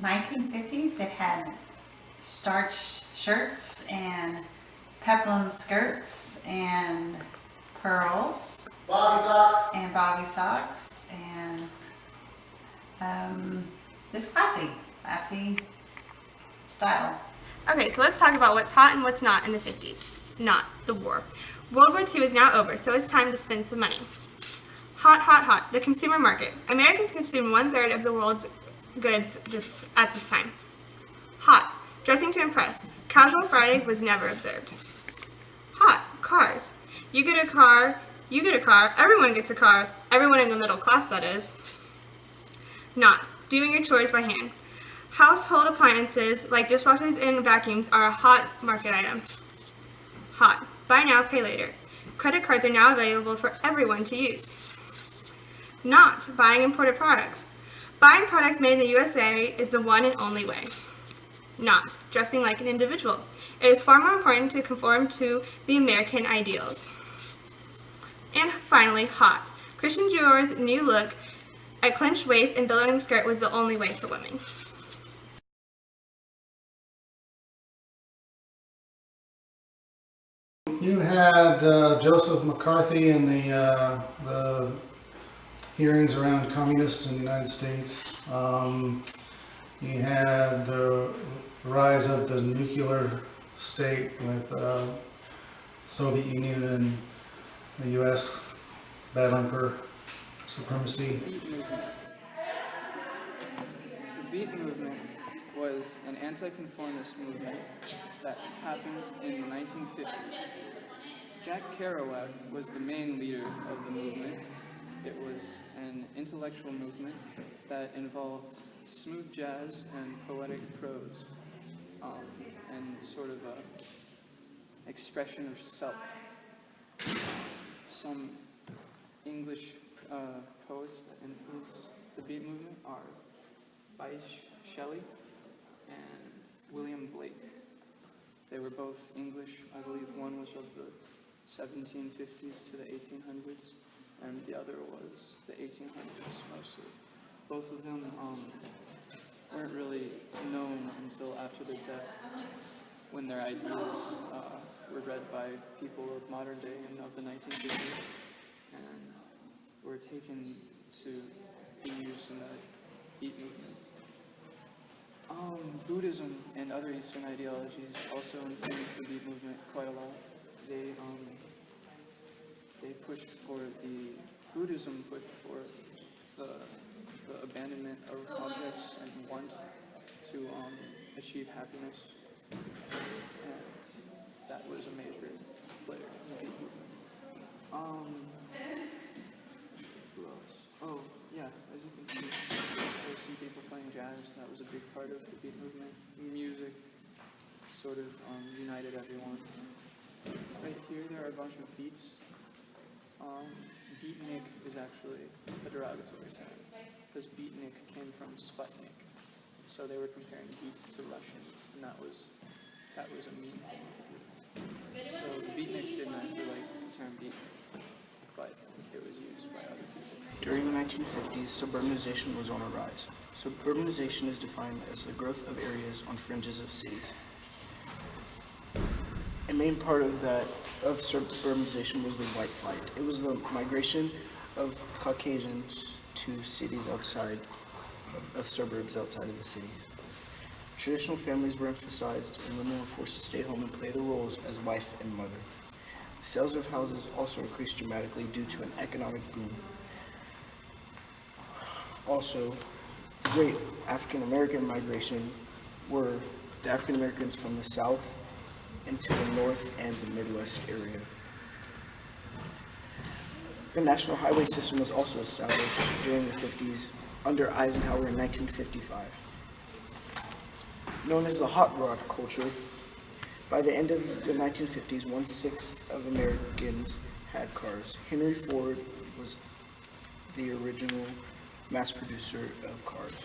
1950s, it had starch shirts and peplum skirts and pearls and bobby socks and just classy style. Okay, so let's talk about what's hot and what's not in the 50s. Not the war. World War II is now over, so it's time to spend some money. Hot, hot, hot. The consumer market. Americans consume 1/3 of the world's goods at this time. Hot. Dressing to impress. Casual Friday was never observed. Hot. Cars. You get a car, everyone gets a car, everyone in the middle class, that is. Not. Doing your chores by hand. Household appliances like dishwashers and vacuums are a hot market item. Hot. Buy now, pay later. Credit cards are now available for everyone to use. Not. Buying imported products. Buying products made in the USA is the one and only way. Not. Dressing like an individual. It is far more important to conform to the American ideals. And finally, hot. Christian Dior's new look, a clinched waist and billowing skirt, was the only way for women. You had Joseph McCarthy and the hearings around communists in the United States. You had the rise of the nuclear state with Soviet Union and the U.S. battling for supremacy. The Beat Movement was an anti-conformist movement that happened in the 1950s. Jack Kerouac was the main leader of the movement. It was an intellectual movement that involved smooth jazz and poetic prose, and sort of a expression of self. Some English poets that influenced the Beat Movement are Bysshe Shelley and William Blake. They were both English. I believe one was of the 1750s to the 1800s, and the other was the 1800s mostly. Both of them weren't really known until after their death, when their ideas were read by people of modern day and of the 1950s, and were taken to be used in the Beat Movement. Buddhism and other Eastern ideologies also influenced the Beat Movement quite a lot. They pushed for Buddhism pushed for the abandonment of objects and want to achieve happiness. And that was a major player in the Beat Movement. Who else? Oh, yeah, as you can see, there's some people playing jazz. That was a big part of the Beat Movement. Music sort of united everyone. Right here, there are a bunch of beats. Beatnik is actually a derogatory term, because beatnik came from Sputnik. So they were comparing beats to Russians, and that was a mean thing to do. So the beatniks didn't actually like the term beatnik, but it was used by other people. During the 1950s, suburbanization was on a rise. Suburbanization is defined as the growth of areas on fringes of cities. A main part of suburbanization was the white flight. It was the migration of Caucasians to cities outside of suburbs outside of the cities. Traditional families were emphasized, and women were forced to stay home and play their roles as wife and mother. Sales of houses also increased dramatically due to an economic boom. Also, the great African American migration were the African Americans from the South into the North and the Midwest area. The National Highway System was also established during the 50s under Eisenhower in 1955. Known as the hot rod culture, by the end of the 1950s, 1/6 of Americans had cars. Henry Ford was the original mass producer of cars.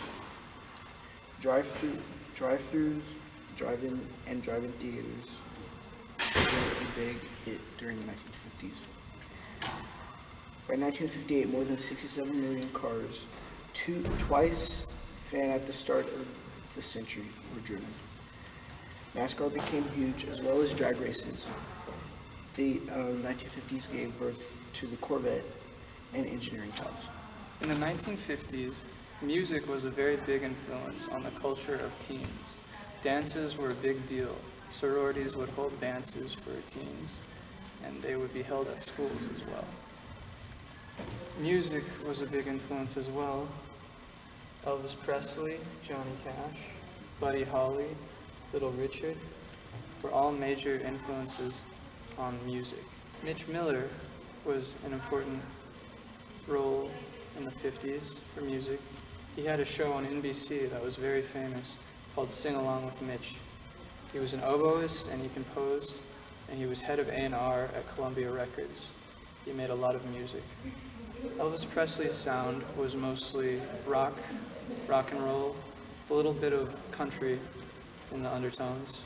Drive-throughs, drive-in, and drive-in theaters were a big hit during the 1950s. By 1958, more than 67 million cars, twice than at the start of the century were driven. NASCAR became huge, as well as drag races. The 1950s gave birth to the Corvette and engineering jobs. In the 1950s, music was a very big influence on the culture of teens. Dances were a big deal. Sororities would hold dances for teens, and they would be held at schools as well. Music was a big influence as well. Elvis Presley, Johnny Cash, Buddy Holly, Little Richard were all major influences on music. Mitch Miller was an important role in the 50s for music. He had a show on NBC that was very famous called Sing Along with Mitch. He was an oboist and he composed, and he was head of A&R at Columbia Records. He made a lot of music. Elvis Presley's sound was mostly rock and roll, with a little bit of country in the undertones.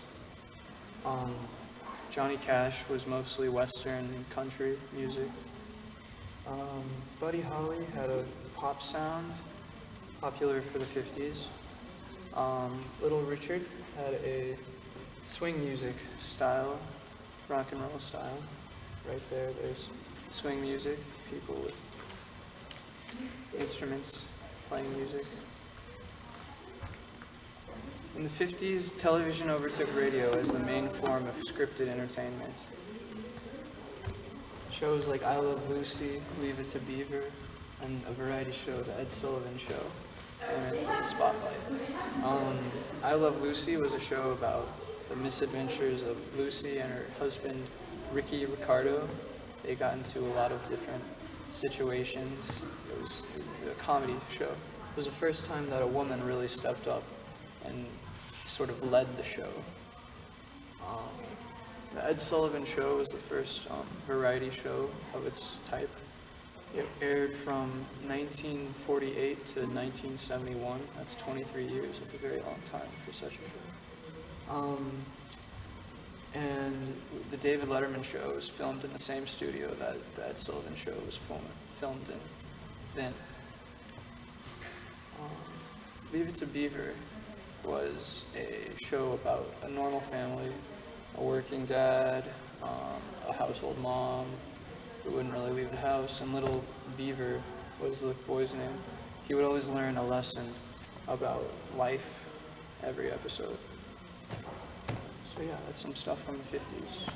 Johnny Cash was mostly Western country music. Buddy Holly had a pop sound, popular for the 50s. Little Richard had a swing music style, rock and roll style. Right there, there's swing music, people with instruments playing music. In the 50s, television overtook radio as the main form of scripted entertainment. Shows like I Love Lucy, Leave It to Beaver, and a variety show, The Ed Sullivan Show, came into the spotlight. I Love Lucy was a show about the misadventures of Lucy and her husband, Ricky Ricardo. They got into a lot of different situations. It was a comedy show. It was the first time that a woman really stepped up and sort of led the show. The Ed Sullivan Show was the first variety show of its type. It aired from 1948 to 1971. That's 23 years. That's a very long time for such a show. And the David Letterman Show was filmed in the same studio that the Ed Sullivan Show was filmed in then. Leave It to Beaver was a show about a normal family, a working dad, a household mom who wouldn't really leave the house, and Little Beaver was the boy's name. He would always learn a lesson about life every episode. So yeah, that's some stuff from the 50s.